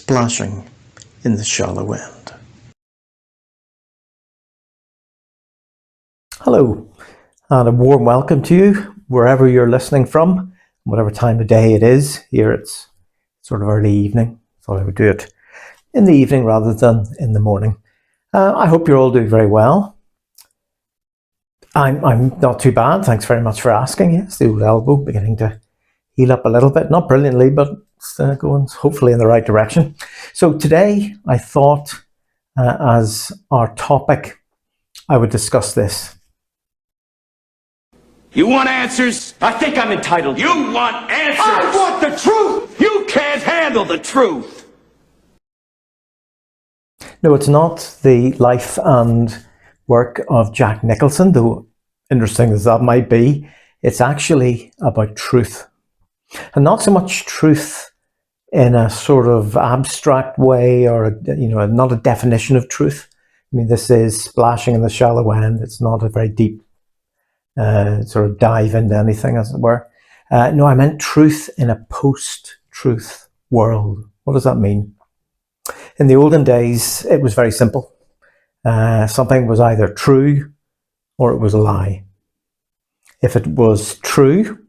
splashing in the shallow end. Hello, and a warm welcome to you wherever you're listening from, whatever time of day it is. Here it's sort of early evening. Thought I would do it in the evening rather than in the morning. I hope you're all doing very well. I'm not too bad. Thanks very much for asking. Yes, the old elbow beginning to heal up a little bit. Not brilliantly, but it's going hopefully in the right direction. So today I thought as our topic, I would discuss this. You want answers? I think I'm entitled. You want answers? I want the truth! You can't handle the truth! No, it's not the life and work of Jack Nicholson, though interesting as that might be. It's actually about truth. And not so much truth in a sort of abstract way or, not a definition of truth. I mean, this is splashing in the shallow end. It's not a very deep sort of dive into anything, as it were. No, I meant truth in a post-truth world. What does that mean? In the olden days, it was very simple. Something was either true or it was a lie. If it was true,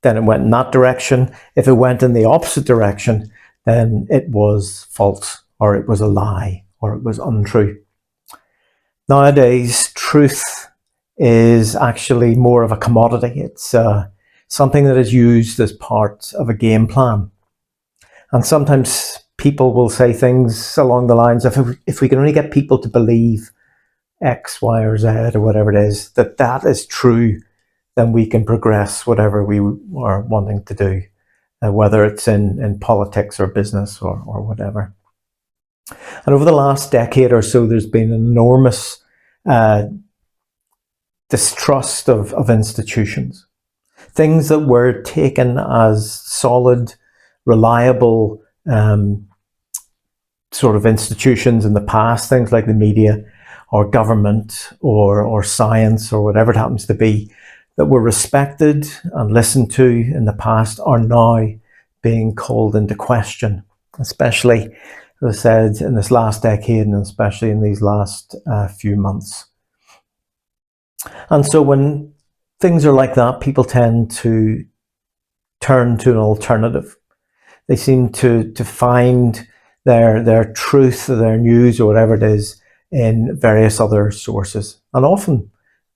then it went in that direction. If it went in the opposite direction, then it was false, or it was a lie, or it was untrue. Nowadays, truth is actually more of a commodity. It's something that is used as part of a game plan. And sometimes people will say things along the lines of, if we can only get people to believe X, Y, or Z, or whatever it is, that is true, then we can progress whatever we are wanting to do, whether it's in politics or business or whatever. And over the last decade or so, there's been an enormous distrust of institutions. Things that were taken as solid, reliable sort of institutions in the past, things like the media or government or science or whatever it happens to be, that were respected and listened to in the past, are now being called into question, especially, as I said, in this last decade and especially in these last few months. And so when things are like that, people tend to turn to an alternative. They seem to find their truth, their news, or whatever it is, in various other sources. And often,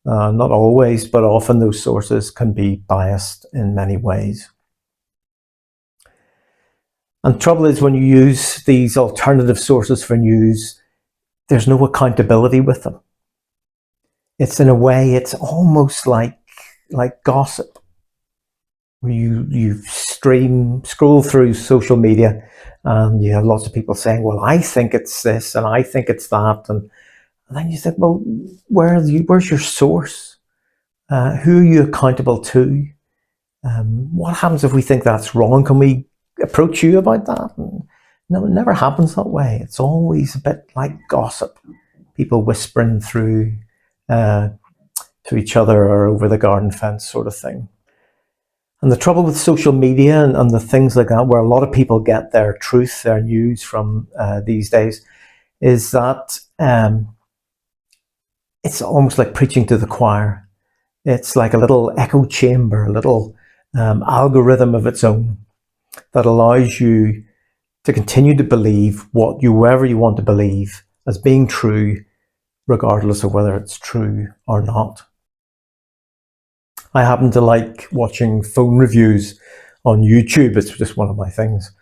not always, but often those sources can be biased in many ways. And the trouble is, when you use these alternative sources for news, there's no accountability with them. It's, in a way, it's almost like gossip. You scroll through social media and you have lots of people saying, well, I think it's this and I think it's that. And then you think, well, where's your source? Who are you accountable to? What happens if we think that's wrong? Can we approach you about that? And no, it never happens that way. It's always a bit like gossip. People whispering through to each other or over the garden fence sort of thing. And the trouble with social media and the things like that, where a lot of people get their truth, their news from these days, is that it's almost like preaching to the choir. It's like a little echo chamber, a little algorithm of its own that allows you to continue to believe whoever you want to believe as being true, regardless of whether it's true or not. I happen to like watching phone reviews on YouTube. It's just one of my things.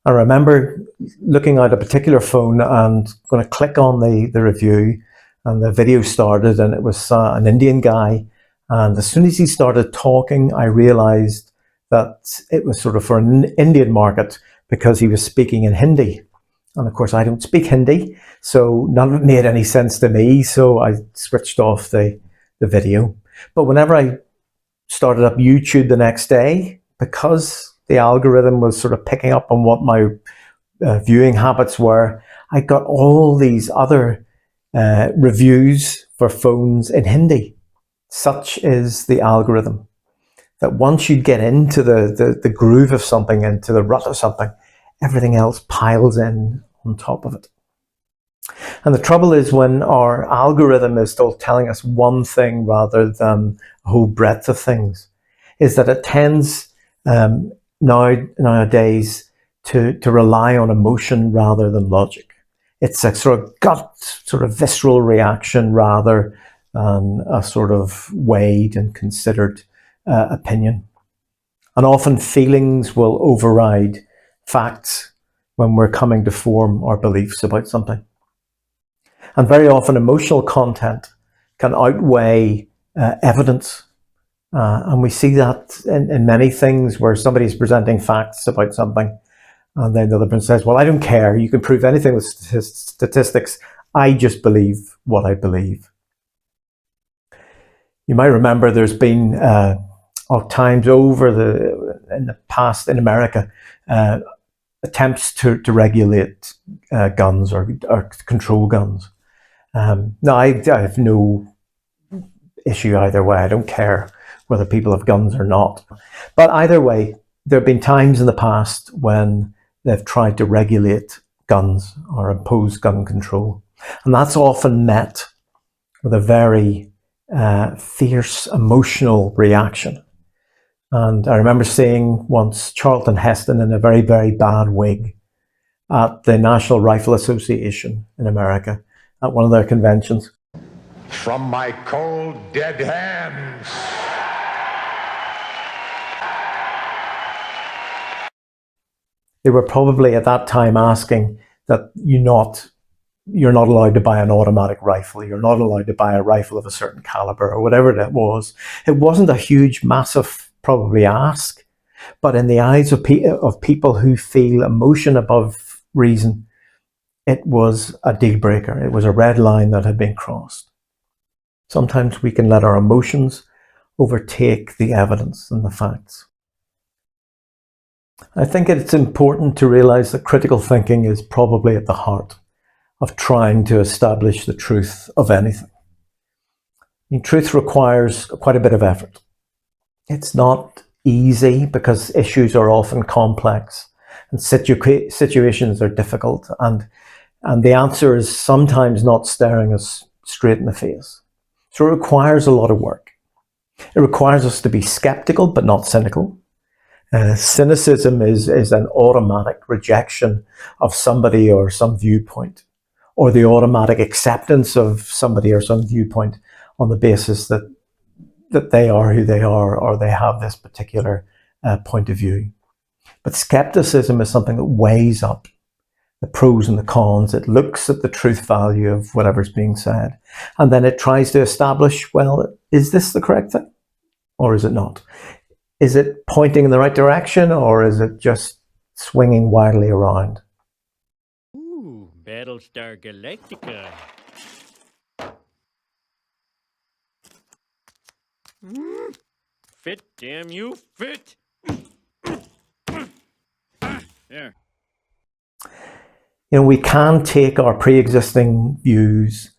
I remember looking at a particular phone and going to click on the review, and the video started, and it was an Indian guy. And as soon as he started talking, I realized that it was sort of for an Indian market because he was speaking in Hindi. And of course, I don't speak Hindi, so none of it made any sense to me. So I switched off the video. But whenever I started up YouTube the next day, because the algorithm was sort of picking up on what my viewing habits were, I got all these other reviews for phones in Hindi. Such is the algorithm, that once you get into the groove of something, into the rut of something, everything else piles in on top of it. And the trouble is when our algorithm is still telling us one thing rather than a whole breadth of things, is that it tends nowadays to rely on emotion rather than logic. It's a sort of gut, sort of visceral reaction rather than a sort of weighed and considered opinion. And often feelings will override facts when we're coming to form our beliefs about something. And very often emotional content can outweigh evidence. And we see that in many things where somebody's presenting facts about something and then the other person says, well, I don't care. You can prove anything with statistics. I just believe what I believe. You might remember there's been times in the past in America, attempts to regulate guns or control guns. No, I have no issue either way. I don't care whether people have guns or not. But either way, there have been times in the past when they've tried to regulate guns or impose gun control. And that's often met with a very fierce emotional reaction. And I remember seeing once Charlton Heston in a very, very bad wig at the National Rifle Association in America at one of their conventions. From my cold, dead hands. They were probably at that time asking that you're not allowed to buy an automatic rifle. You're not allowed to buy a rifle of a certain caliber or whatever that was. It wasn't a huge, massive, probably ask, but in the eyes of people who feel emotion above reason, it was a deal breaker. It was a red line that had been crossed. Sometimes we can let our emotions overtake the evidence and the facts. I think it's important to realize that critical thinking is probably at the heart of trying to establish the truth of anything. I mean, truth requires quite a bit of effort. It's not easy because issues are often complex and situations are difficult, and the answer is sometimes not staring us straight in the face. So it requires a lot of work. It requires us to be skeptical but not cynical. Cynicism is an automatic rejection of somebody or some viewpoint, or the automatic acceptance of somebody or some viewpoint on the basis that they are who they are or they have this particular point of view. But skepticism is something that weighs up the pros and the cons. It looks at the truth value of whatever's being said, and then it tries to establish, well, is this the correct thing or is it not? Is it pointing in the right direction or is it just swinging wildly around? Ooh, Battlestar Galactica. Fit, damn you, fit! There. You know, we can take our pre-existing views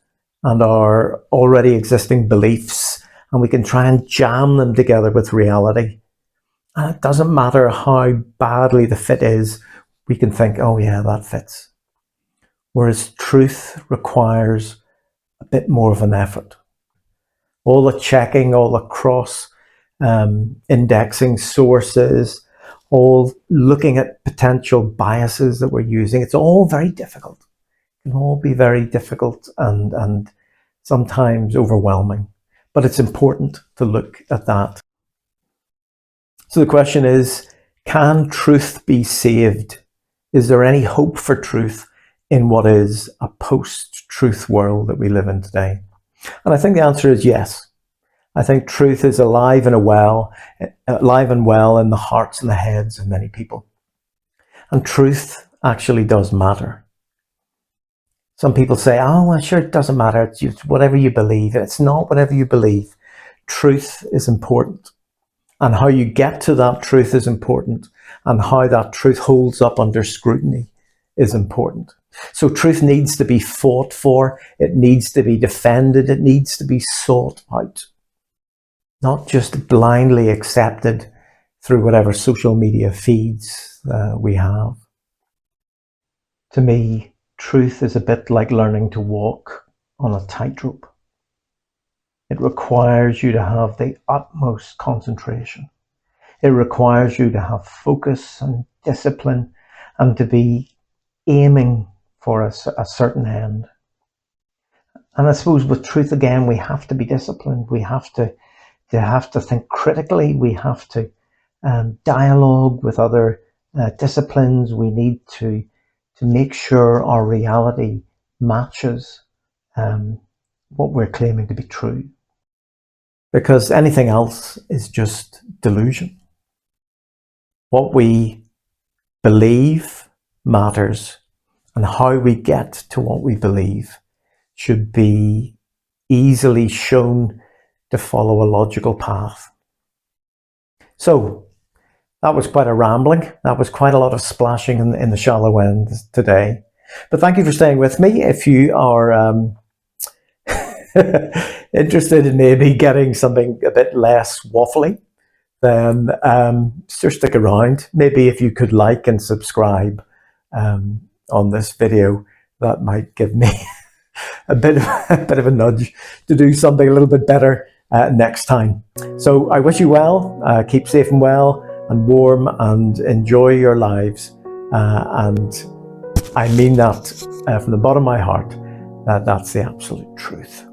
and our already existing beliefs and we can try and jam them together with reality. And it doesn't matter how badly the fit is, we can think, oh yeah, that fits. Whereas truth requires a bit more of an effort. All the checking, all the cross indexing sources, all looking at potential biases that we're using, it's all very difficult. It can all be very difficult and sometimes overwhelming. But it's important to look at that. So the question is, can truth be saved? Is there any hope for truth in what is a post-truth world that we live in today? And I think the answer is yes. I think truth is alive and well in the hearts and the heads of many people. And truth actually does matter. Some people say, oh, well, sure, it doesn't matter. It's just whatever you believe. It's not whatever you believe. Truth is important. And how you get to that truth is important. And how that truth holds up under scrutiny is important. So truth needs to be fought for. It needs to be defended. It needs to be sought out. Not just blindly accepted through whatever social media feeds we have. To me, truth is a bit like learning to walk on a tightrope. It requires you to have the utmost concentration. It requires you to have focus and discipline and to be aiming for a certain end. And I suppose with truth again, we have to be disciplined. We have to think critically. We have to dialogue with other disciplines. We need to make sure our reality matches what we're claiming to be true. Because anything else is just delusion. What we believe matters, and how we get to what we believe should be easily shown to follow a logical path. So that was quite a rambling. That was quite a lot of splashing in the shallow end today. But thank you for staying with me. If you are interested in maybe getting something a bit less waffly, then just stick around. Maybe if you could like and subscribe on this video, that might give me a bit of a nudge to do something a little bit better next time. So I wish you well, keep safe and well and warm, and enjoy your lives. And I mean that from the bottom of my heart, that's the absolute truth.